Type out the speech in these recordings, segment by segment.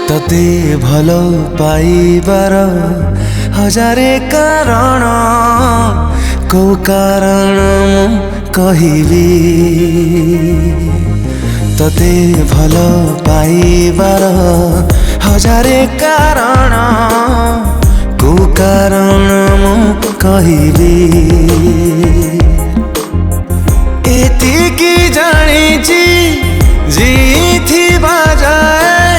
तते भल पाइबार हजारे कारण को कारण कहबी तते भल पाइबार हजारे कारण को कारण कहबी एतिकी जानिची जीथिबा जाए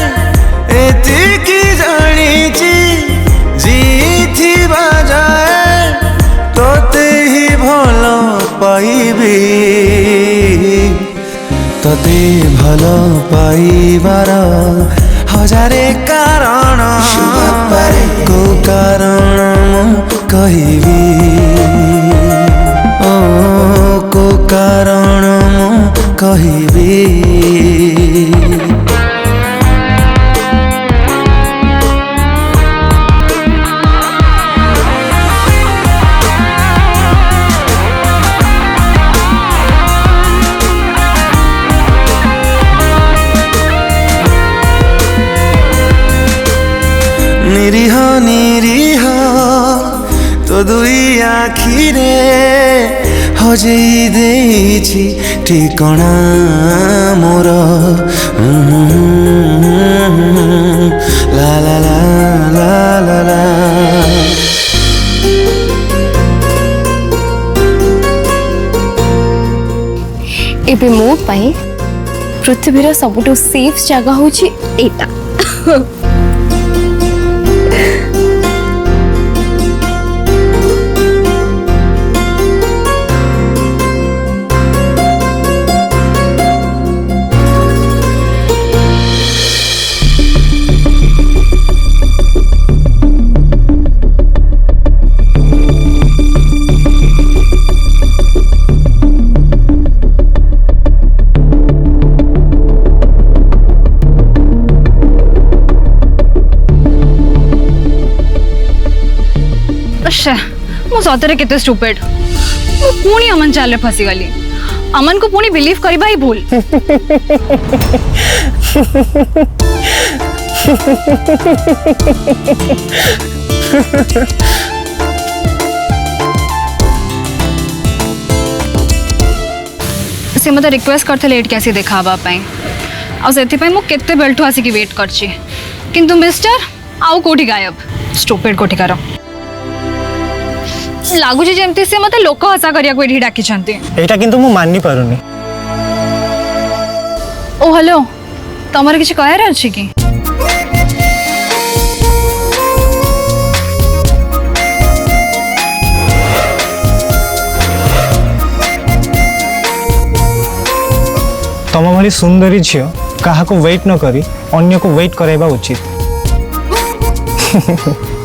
एतिकी जानिची जीथिबा जाए तोते ही भल पाइबी तते भल पाइबार हजारे कारण को कारण कहबी को कारण कहबी निरीह निरीह तो दुई आखिरे हजई देछि ठिकଣା मोर ला ला ला ला ला ला एबे मो पाई पृथ्वीर सबुठु सेफ जगह होछि एटा मु सतरे केते स्टूपिड मु पुणी अमन चाल फसी गली अमन को पुणी बिलीव करबा ही भूल से मत रिक्वेस्ट करते लेट कैसे देखाबा पाई आ सेति पाई मु केते बेल्टू आसी की वेट करची किंतु मिस्टर आउ कोठी गायब स्टूपिड कोठी करो लागुची जेमती से मते लोक हसा करिया को एठी डाकी छंती एटा किंतु मु माननी पारुनी ओ हेलो तमर किछ कहर अछि की तम भली सुंदरी झियो कहा को वेट न करी अन्य को वेट कराइबा उचित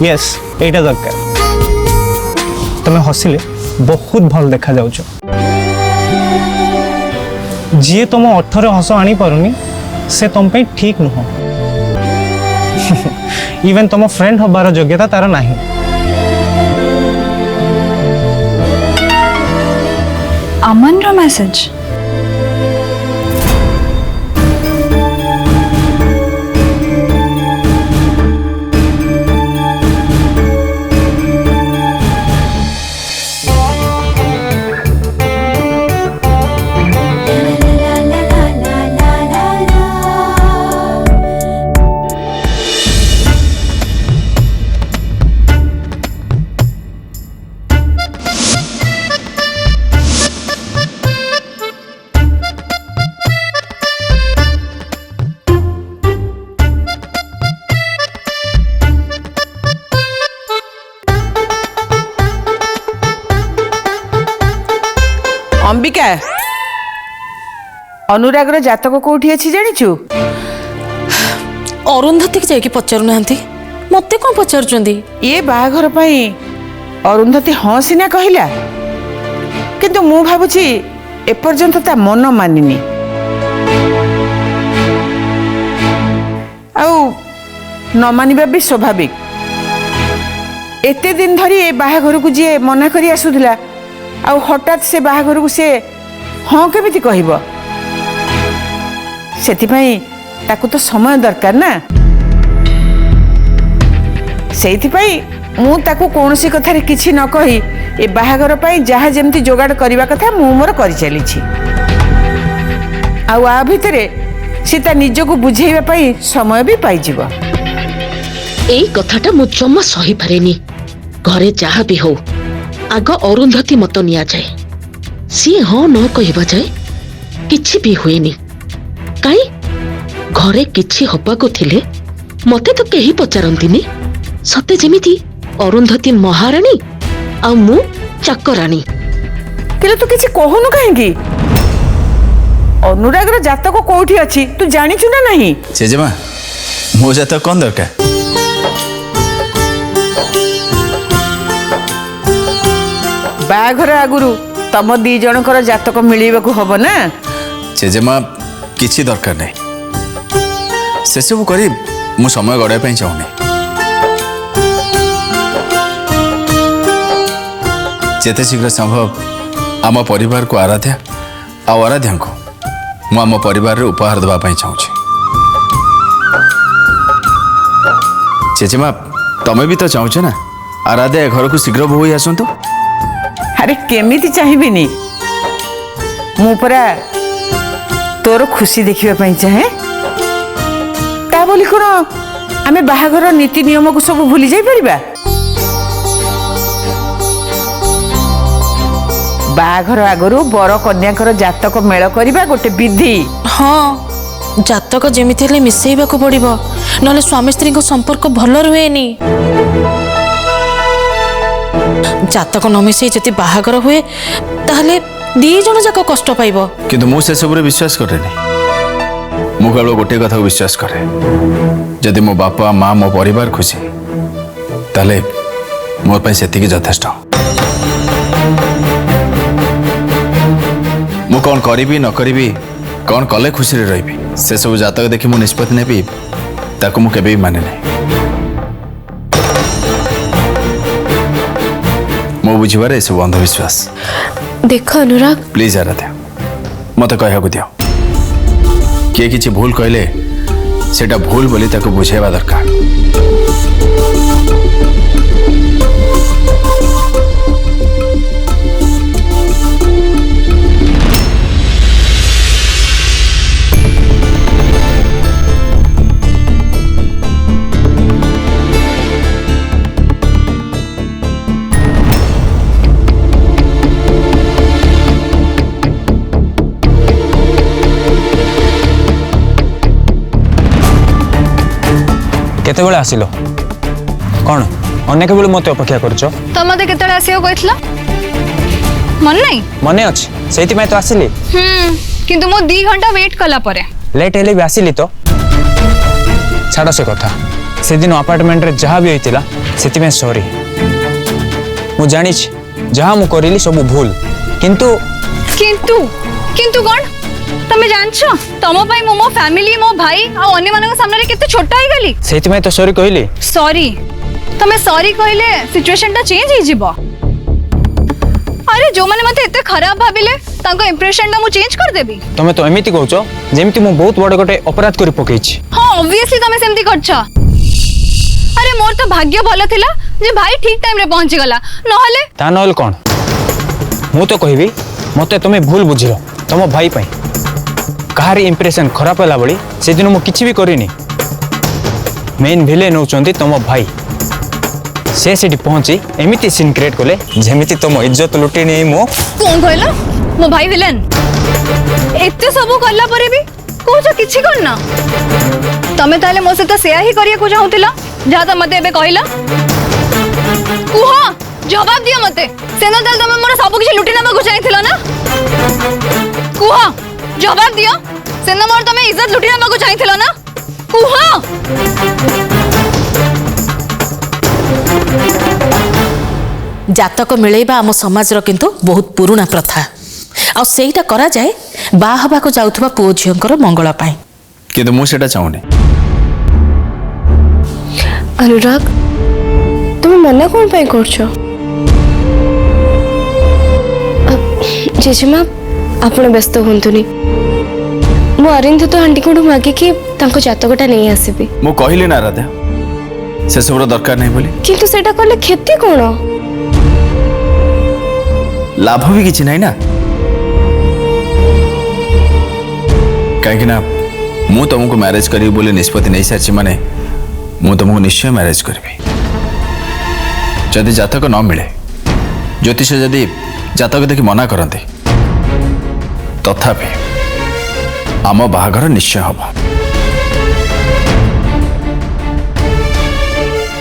यस एटा दरकार तमें हसिले बहुत भल देखा जाउछ जी तुम अर्थर हस आनी पारुनी से तुम पे ठीक नुह इवन तुम फ्रेंड हबार योग्यता तार नाही अमन रो मैसेज अंबिका अनुरागर जातक कोठी अछि जानिछु अरुंधति के जाके पचारु नांती मते कोन पचारचंदी ये बाहाघर पई अरुंधति हाँ सिना कहिला किंतु मु भाबुछि एपर्यंत ता मन मानिनी आउ न मानिबा भी स्वाभाविक एते दिन धरी ए बाहाघर को जे मना करी आसुदिला आउ हठात से बाहाघर को से हाँ केमिति कहब सेति पई ताकू तो समय दरकार ना ସେଇଥିପାଇଁ ମୁଁ ତାକୁ କୌଣସି କଥାରେ କିଛି ନ କହି ଏ ବାହାଘର ପାଇଁ ଯାହା ଯେମିତି ଯୋଗାଡ଼ କରିବା କଥା ମୁଁ ମୋର କରିଚାଲିଛି। ଆଉ ଆ ଭିତରେ ସେ ତା ନିଜକୁ ବୁଝେଇବା ପାଇଁ ସମୟ ବି ପାଇଯିବ। ଏଇ କଥାଟା ମୁଁ ଜମା ସହିପାରେନି। ଘରେ ଯାହା ବି ହଉ ଆଗ ଅରୁନ୍ଧତୀ ମତ ନିଆଯାଏ। ସିଏ ହଁ ନ କହିବା ଯାଏ କିଛି ବି ହୁଏନି। କାଇଁ ଘରେ କିଛି ହବାକୁ ଥିଲେ ମତେ ତ କେହି ପଚାରନ୍ତିନି। ସତେ ଯେମିତି ଅରୁନ୍ଧତୀ ମହାରାଣୀ ଆଉ ମୁଁ ଚାକରାଣୀ। ହେଲେ ତୁ କିଛି କହୁନୁ କାହିଁକି? ଅନୁରାଗର ଜାତକ କୋଉଠି ଅଛି ତୁ ଜାଣିଛୁ ନା ନାହିଁ? ଜେଜେମା ମୋ ଜାତକ କଣ ଦରକାର? ବାହାଘର ଆଗରୁ ତମ ଦି ଜଣଙ୍କର ଜାତକ ମିଳିବାକୁ ହବ ନା। ଜେଜେମା କିଛି ଦରକାର ନାହିଁ। ସେସବୁ କରି ମୁଁ ସମୟ ଗଡ଼ାଇବା ପାଇଁ ଚାହୁଁନି। ଯେତେ ଶୀଘ୍ର ସମ୍ଭବ ଆମ ପରିବାରକୁ ଆରାଧ୍ୟା ଆଉ ଆରାଧ୍ୟାଙ୍କୁ ମୁଁ ଆମ ପରିବାରରେ ଉପହାର ଦେବା ପାଇଁ ଚାହୁଁଛି। ଜେଜେମା ତମେ ବି ତ ଚାହୁଁଛ ନା ଆରାଧ୍ୟା ଏ ଘରକୁ ଶୀଘ୍ର ବୋହୂ ହୋଇ ଆସନ୍ତୁ? ଆରେ କେମିତି ଚାହିଁବିନି, ମୁଁ ପରା ତୋର ଖୁସି ଦେଖିବା ପାଇଁ ଚାହେଁ। ତା ବୋଲି କଣ ଆମେ ବାହାଘର ନୀତି ନିୟମକୁ ସବୁ ଭୁଲି ଯାଇପାରିବା? ବାହାଘର ଆଗରୁ ବର କନ୍ୟାଙ୍କର ଜାତକ ମେଳ କରିବା ଗୋଟେ ବିଧି। ହଁ ଜାତକ ଯେମିତି ହେଲେ ମିଶେଇବାକୁ ପଡ଼ିବ, ନହେଲେ ସ୍ୱାମୀ ସ୍ତ୍ରୀଙ୍କ ସମ୍ପର୍କ ଭଲ ରୁହେନି। ଜାତକ ନ ମିଶେଇ ଯଦି ବାହାଘର ହୁଏ ତାହେଲେ ଦି ଜଣ ଯାକ କଷ୍ଟ ପାଇବ। କିନ୍ତୁ ମୁଁ ସେସବୁରେ ବିଶ୍ୱାସ କରେନି। ମୁଁ କେବଳ ଗୋଟିଏ କଥାକୁ ବିଶ୍ୱାସ କରେ, ଯଦି ମୋ ବାପା ମା ମୋ ପରିବାର ଖୁସି ତାହେଲେ ମୋ ପାଇଁ ସେତିକି ଯଥେଷ୍ଟ। ମୁଁ କ'ଣ କରିବି ନ କରିବି, କ'ଣ କଲେ ଖୁସିରେ ରହିବି, ସେସବୁ ଜାତକ ଦେଖି ମୁଁ ନିଷ୍ପତ୍ତି ନେବି, ତାକୁ ମୁଁ କେବେ ବି ମାନେ ନାହିଁ। ମୋ ବୁଝିବାରେ ଏସବୁ ଅନ୍ଧବିଶ୍ୱାସ। ଦେଖ ଅନୁରାଗ, ପ୍ଲିଜ ଆରାଧ୍ୟା ମତେ କହିବାକୁ ଦିଅ। କିଏ କିଛି ଭୁଲ କହିଲେ ସେଟା ଭୁଲ ବୋଲି ତାକୁ ବୁଝେଇବା ଦରକାର। କେତେବେଳେ ଆସିଲ? କ'ଣ ଅନେକ ବେଳୁ ମୋତେ ଅପେକ୍ଷା କରୁଛ? ତ ମତେ କେତେବେଳେ ଆସିବାକୁ କହିଥିଲ ମନେ ନାହିଁ? ମନେ ଅଛି, ସେଇଥିପାଇଁ ତ ଆସିଲି। କିନ୍ତୁ ମୁଁ 2 ଘଣ୍ଟା ୱେଟ୍ କଲା ପରେ ଲେଟ୍ ହେଲେ ବି ଆସିଲି ତ। ଛାଡ଼ ସେ କଥା। ସେଦିନ ଆପାର୍ଟମେଣ୍ଟରେ ଯାହା ବି ହେଇଥିଲା ସେଥିପାଇଁ ସରି। ମୁଁ ଜାଣିଛି ଯାହା ମୁଁ କରିଲି ସବୁ ଭୁଲ, କିନ୍ତୁ କିନ୍ତୁ କିନ୍ତୁ କ'ଣ ତମେ ଜାଣିଛ ତମ ପାଇଁ ମୁଁ ମୋ ଫ୍ୟାମିଲି, ମୋ ଭାଇ ଆଉ ଅନ୍ୟମାନଙ୍କ ସାମ୍ନାରେ କେତେ ଛୋଟ ହେଇଗଲି। ସେଇଥିପାଇଁ ତ ସରି କହିଲି। ସରି ତମେ ସରି କହିଲେ ସିଚୁଏସନଟା ଚେଞ୍ଜ ହେଇଯିବ। ଆରେ ଯୋଉମାନେ ମତେ ଏତେ ଖରାପ ଭାବିଲେ ତାଙ୍କ ଇମ୍ପ୍ରେସନଟା ମୁଁ ଚେଞ୍ଜ କରିଦେବି। ତମେ ତ ଏମିତି କହୁଛ ଯେମିତି ମୁଁ ବହୁତ ବଡ଼ ଗୋଟେ ଅପରାଧ କରି ପକେଇଛି। ହଁ ଅବଭିୟସଲି ତମେ ସେମିତି କରିଛ। ଆରେ ମୋର ତ ଭାଗ୍ୟ ଭଲ ଥିଲା ଯେ ଭାଇ ଠିକ ଟାଇମରେ ପହଞ୍ଚିଗଲା, ନହେଲେ ତା ନହେଲେ କ'ଣ? ମୁଁ ତ କହିବି ମତେ ତମେ ଭୁଲ ବୁଝିଲ ତମ ଭାଇ ପାଇଁ। କାହାର ଇମ୍ପ୍ରେସନ ଖରାପ ହେଲା ଭଳି ସେଦିନ ମୁଁ କିଛି ବି କରିନି। ମେନ୍ ଭିଲେନ ହେଉଛନ୍ତି ତମ ଭାଇ। ସେ ସେଠି ପହଞ୍ଚି ଏମିତି ସିନ୍ କ୍ରିଏଟ୍ କଲେ ଯେମିତି ତମ ଇଜ୍ଜତ ଲୁଟି ନେଇ ମୁଁ। କ'ଣ କହିଲ? ମୋ ଭାଇ ଭିଲେନ? ଏତେ ସବୁ କଲା ପରେ ବି କହୁଛ କିଛି କରିନ? ତମେ ତାହେଲେ ମୋ ସହିତ ସେୟା ହିଁ କରିବାକୁ ଚାହୁଁଥିଲ ଯାହା ତ ମତେ ଏବେ କହିଲ? କୁହ, ଜବାବ ଦିଅ ମତେ। ସେଦିନ ତାହେଲେ ତମେ ମୋର ସବୁ କିଛି ଲୁଟି ନେବାକୁ ଚାହିଁଥିଲ ନା? କୁହ, ଜବାବ ଦିଅ। ସେଦିନ ମୋର ତମେ ଇଜ୍ଜତ ଲୁଟି ନେବାକୁ ଚାହିଁଥିଲ ନା? କୁହ। ଜାତକ ମିଳେଇବା ଆମ ସମାଜର କିନ୍ତୁ ବହୁତ ପୁରୁଣା ପ୍ରଥା, ଆଉ ସେଇଟା କରାଯାଏ ବାହା ହେବାକୁ ଯାଉଥିବା ପୁଅ ଝିଅଙ୍କର ମଙ୍ଗଳ ପାଇଁ। କିନ୍ତୁ ମୁଁ ସେଟା ଚାହୁଁନି। ଅନୁରାଗ তুমি মনে কোন পাই করছো? জেজেমা আপন ব্যস্ত হুঁতুনি। মু অরিন্ধত আন্টি কোঠু মাগিকি তাঙ্ক জাতকটা নেই আসিবি। ମୁଁ କହିଲି ନା ରାଧା, से सब दरकार नहीं बोली किंतु सेटा करले क्षति कोन लाभ भी किसी नहीं ना कहीं ना मु तुमको मैरिज करी बोले निष्पत्ति नहीं सारी माने मु तुमको निश्चय मैरिज करी जदि जातक न मिले ज्योतिष जदि जातक देखि मना करते तथापि आम बाहाघर निश्चय हम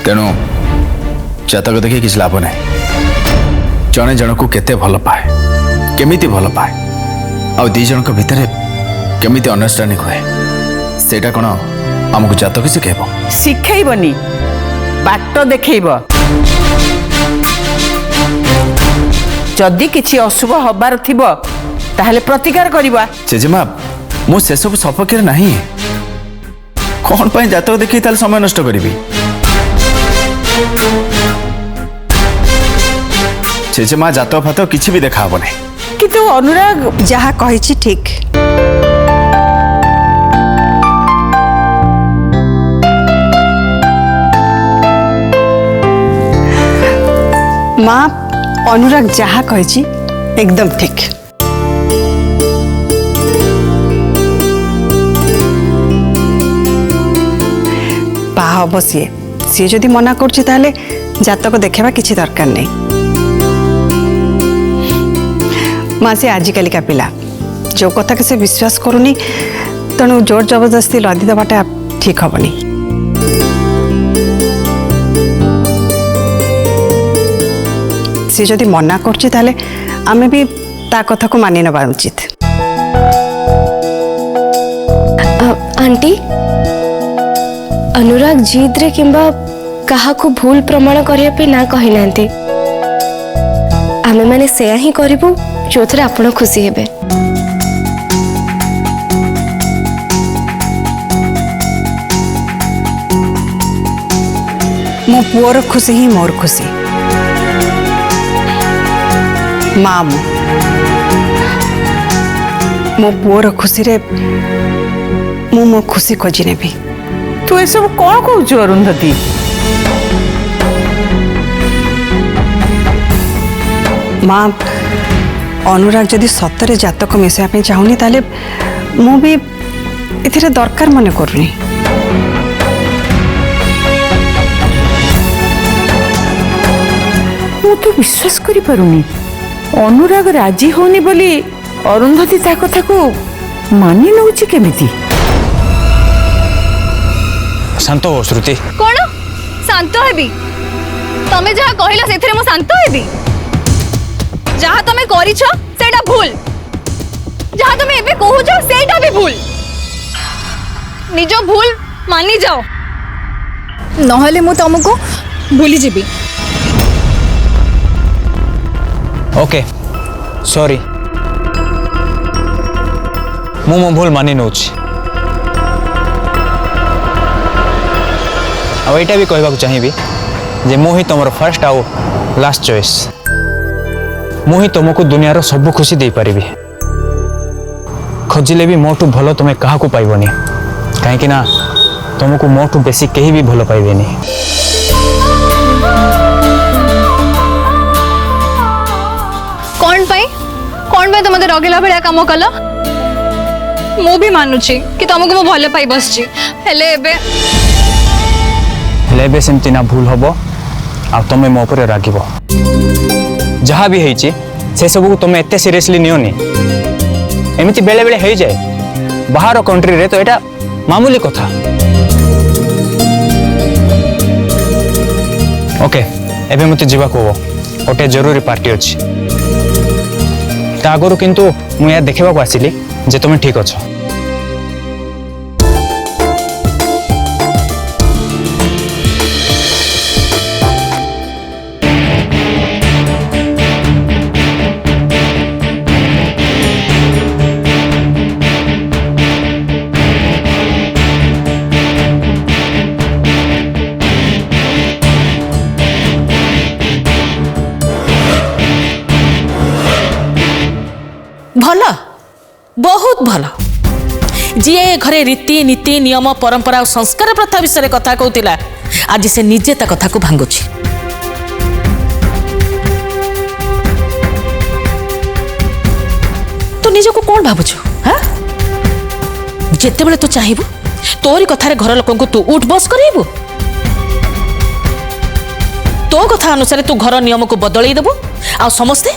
तेणु जातक देखि किसी लाभ नहीं जड़े जन को केते भल पाए केमिति भल पाए आ दी जन भितर केमिति अंडरस्टैंडिंग हुए सेटा कौन आमको जातक शिखेब शिखेबनी बाट देखब जदि किछि अशुभ हबार थिबो ताहले प्रतिकार करिबा जेजेमा मु से सब सपक्ष नहीं कौन पाई जातक देखि ताल समय नष्ट करिबी जेजेमा जातक फातक किछि भी देखा हबो नहीं किंतु अनुराग जहा कहिछि ठीक माँ अनुराग जहा कहिछि एकदम ठीक बाहा हम सी जदि मना कर जातक देखा किसी दरकार नहीं माँ सी आजिकल का पिला जो कथा के से विश्वास करूनी तेणु जोर जबरदस्ती लदी देवाटा ठीक हेनी सी जदि मना कर आमे भी ता कथा को मानि नबा उचित आंटी अनुराग जीत रे किंबा कहा को भूल प्रमाण करिया पे ना कहि नांती आमे माने सेया ही करिबु जो थरे आपण खुशी हेबे मो पुअर खुशी ही मोर खुशी माँ मो पुअर खुशी रे मु मो खुशी खोजी नेबी तू ये सब कौन कहू अरुंधति माँ अनुराग जदि सतरे जातक मिसाइबा चाहूनी ताले मु भी एथिरे दरकार मन करूनी मु तो विश्वास करि पारुनी अनुराग राजी होनी बोली अरुंधति ता कथा को मानि नउची केमिति शांत हो श्रुति कौन शांत हेबी तमे जहा कहिला सेथिरे मु शांत हेबी जहा तमे करिछो सेटा भूल जहा तमे एबे कहूछो सेटा भी भूल निजो भूल मानी जाओ नहले मु तुमको भूली जीबी ओके सॉरी मु मो भूल मानि नउछि आ एटा भी कहबाक चाहिबी जे मु ही तमर फर्स्ट आउ लास्ट चॉइस मु ही तुमको दुनियार सब खुशी दे पारिबी खोजिले भी मोटू भलो तुमे कहा को पाइबनी कहीं ना तुमको मोटू बेसी कहीं भी भलो पाइबेनी कौन पे तुम रगिला भाया कम कल मु भी मानुची कि तुमको मु भल पाई बसची हेले एबे सेमती ना भूल हबो आ तुमे मो ऊपर रागिबो जहाँ भी है से सब को तुम एते सीरियसली नियोनी एमती बेले बेले हो जाए बाहर कंट्री रे तो एटा मामूली कथा ओके एबे मते जीवा को गोटे जरूरी पार्टी अछि ता आगरु किंतु मु या देखबा को आसिली जे तुम ठीक अछ भल बहुत भल जी घरे रीति नीति नियम परंपरा और संस्कार प्रथा विषय कथा कहूला आज से निजे ता कथा को भांगुची। तू निजको कौन भावुछु? हाँ जिते बड़े तू चाहिबू तोरी कथारे घर लोक तू उठ बस करेबू। तो कथा अनुसार तू घर नियम को बदलई देबू आ समस्ते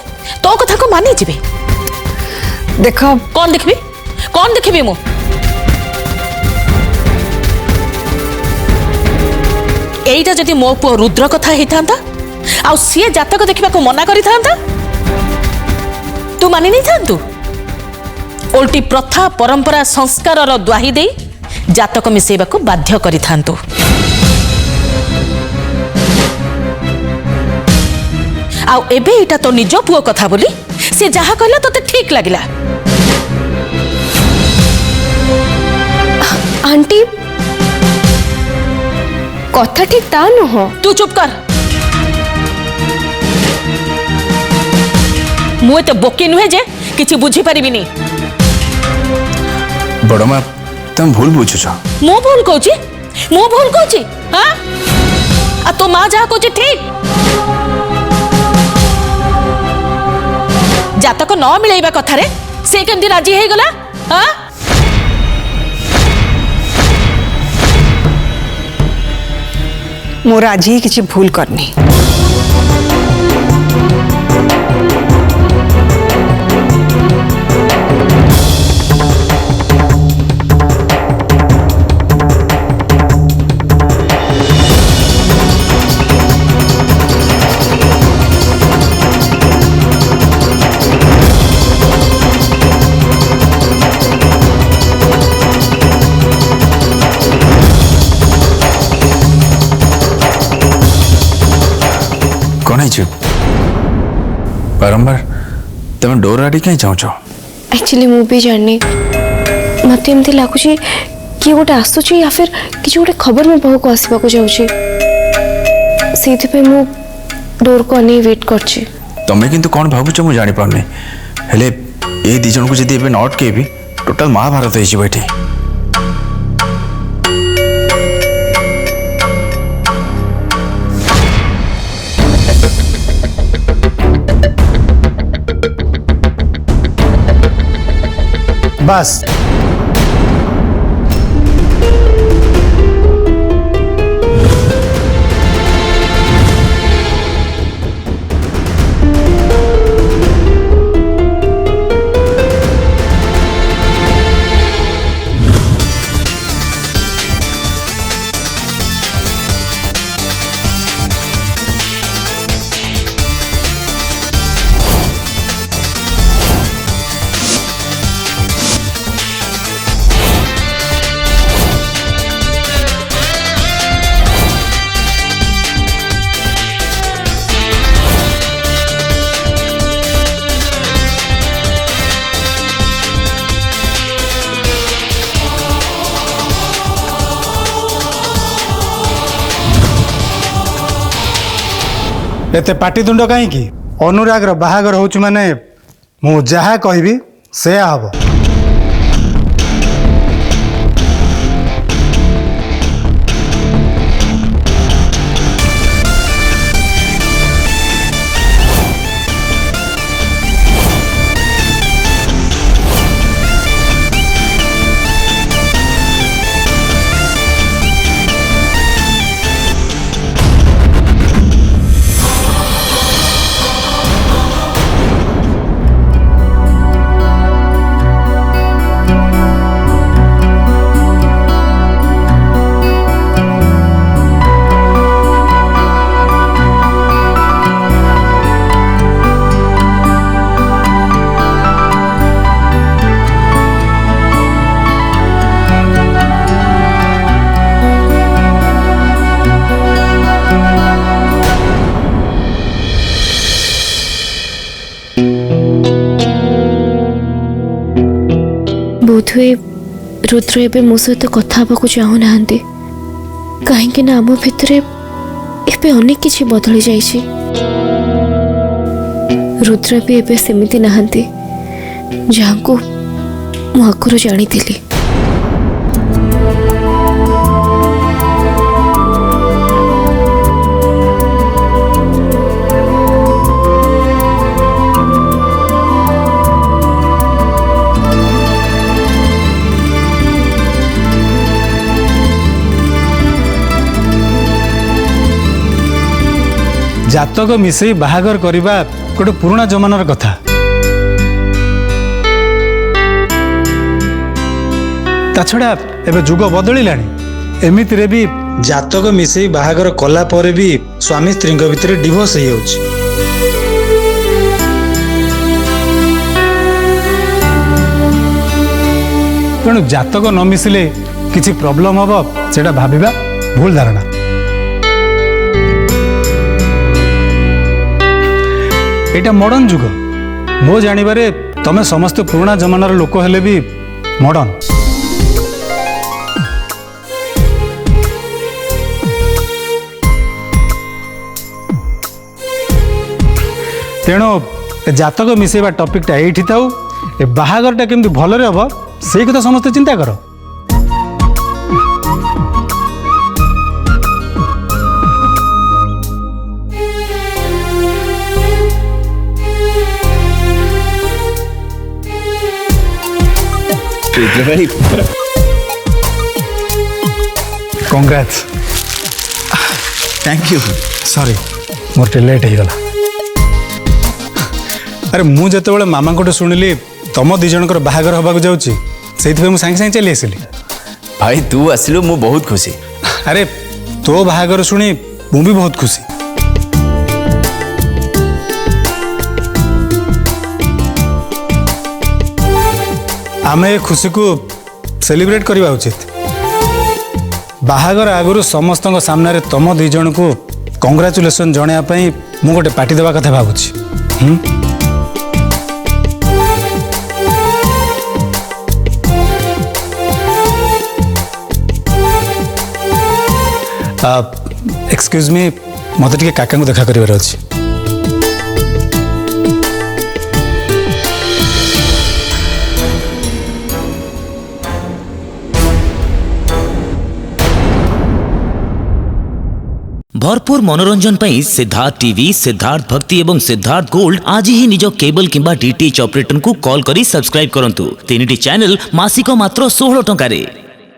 तो कथा को मानि जिबे। देख कौन देखबी मु एइटा जदि मो पुओ रुद्र कथा हेतांता आ सी जातक देखा को मना करि थांता तू मानि नहीं थांतु। उल्टी प्रथा परंपरा संस्कार द्वाही दे जातक मिसेबा को बाध्य करि थांतु। आ एबे एटा तो निज पुओ कथा बोली से जहा कहला तते ठीक लागिला। आंटी कथा ठीक ता नुह। तू चुप कर। मु एते बोकी नुहे जे किछि बुझी परिबिनी। बड़ माँ तुम भूल बुझुछ। मु भूल कहूची हाँ आ तो माँ जहा कहूची ठीक। जातक न मिलैबा कथारे से केमती राजी हे गला? हाँ मोर आज ही किसी भूल करनी। बारंबार तुम डोर आड़ी कहीं चाहछ? एक्चुअली मु भी जाननी मत एमती लगुच किए गोटे आसुची या फिर किसी गोटे खबर में बहु को आसवा को जाऊँगी से मु डोर को अने वेट करछि। तमें किंतु कौन भावुच मु जानी पारनी हेले ए दी जन को जदी एबे नॉट केबी टोटल महाभारत होइछि बैठी। बस एते पाटितुंड कहीं अनुरागर बाहागर होचु माने मु जहा कहबी से हब। बोधुए रुद्र एबे मो सहित कथा हवा चाहूना कहीं आम भितर एबे अनेक किछि बदली जाइछि। रुद्र भी एबे सेमिति नहांती जहां को मु आगुरु जानी। ଜାତକ ମିଶେଇ ବାହାଘର କରିବା ଗୋଟେ ପୁରୁଣା ଜମାନାର କଥା। ତା ଛଡ଼ା ଏବେ ଯୁଗ ବଦଳିଲାଣି। ଏମିତିରେ ବି ଜାତକ ମିଶେଇ ବାହାଘର କଲା ପରେ ବି ସ୍ୱାମୀ ସ୍ତ୍ରୀଙ୍କ ଭିତରେ ଡିଭୋର୍ସ ହେଇଯାଉଛି। ତେଣୁ ଜାତକ ନ ମିଶିଲେ କିଛି ପ୍ରୋବ୍ଲେମ୍ ହବ ସେଟା ଭାବିବା ଭୁଲ ଧାରଣା। ଏଇଟା ମଡର୍ଣ୍ଣ ଯୁଗ। ମୋ ଜାଣିବାରେ ତମେ ସମସ୍ତେ ପୁରୁଣା ଜମାନାର ଲୋକ ହେଲେ ବି ମଡର୍ଣ୍ଣ। ତେଣୁ ଜାତକ ମିଶେଇବା ଟପିକଟା ଏଇଠି ଥାଉ। ଏ ବାହାଘରଟା କେମିତି ଭଲରେ ହବ ସେଇ କଥା ସମସ୍ତେ ଚିନ୍ତା କର। କଂଗ୍ରାଟ୍ସ। Thank you. ସରି ମୋର ଟିକେ ଲେଟ୍ ହେଇଗଲା। ଆରେ ମୁଁ ଯେତେବେଳେ ମାମାଙ୍କଠୁ ଶୁଣିଲି ତମ ଦି ଜଣଙ୍କର ବାହାଘର ହବାକୁ ଯାଉଛି ସେଇଥିପାଇଁ ମୁଁ ସାଙ୍ଗେ ସାଙ୍ଗେ ଚାଲି ଆସିଲି। भाई तू आसिलु मु बहुत खुशी। ଆରେ ତୋ ବାହାଘର ଶୁଣି ମୁଁ ବି ବହୁତ ଖୁସି। ଆମେ ଏ ଖୁସିକୁ ସେଲିବ୍ରେଟ୍ କରିବା ଉଚିତ। ବାହାଘର ଆଗରୁ ସମସ୍ତଙ୍କ ସାମ୍ନାରେ ତମ ଦି ଜଣଙ୍କୁ କଂଗ୍ରାଚୁଲେସନ୍ ଜଣାଇବା ପାଇଁ ମୁଁ ଗୋଟେ ପାର୍ଟି ଦେବା କଥା ଭାବୁଛି। एक्सक्यूज मी मत टे काका देखा करार अच्छी। भरपूर मनोरंजन पर सिद्धार्थ टीवी, सिद्धार्थ भक्ति एवं सिद्धार्थ गोल्ड आज ही निज केबल किंबा डीटीएच ऑपरेटर को कॉल करी सब्सक्राइब करंतु। 3टी चैनल मासिक मात्र 16 टंका रे।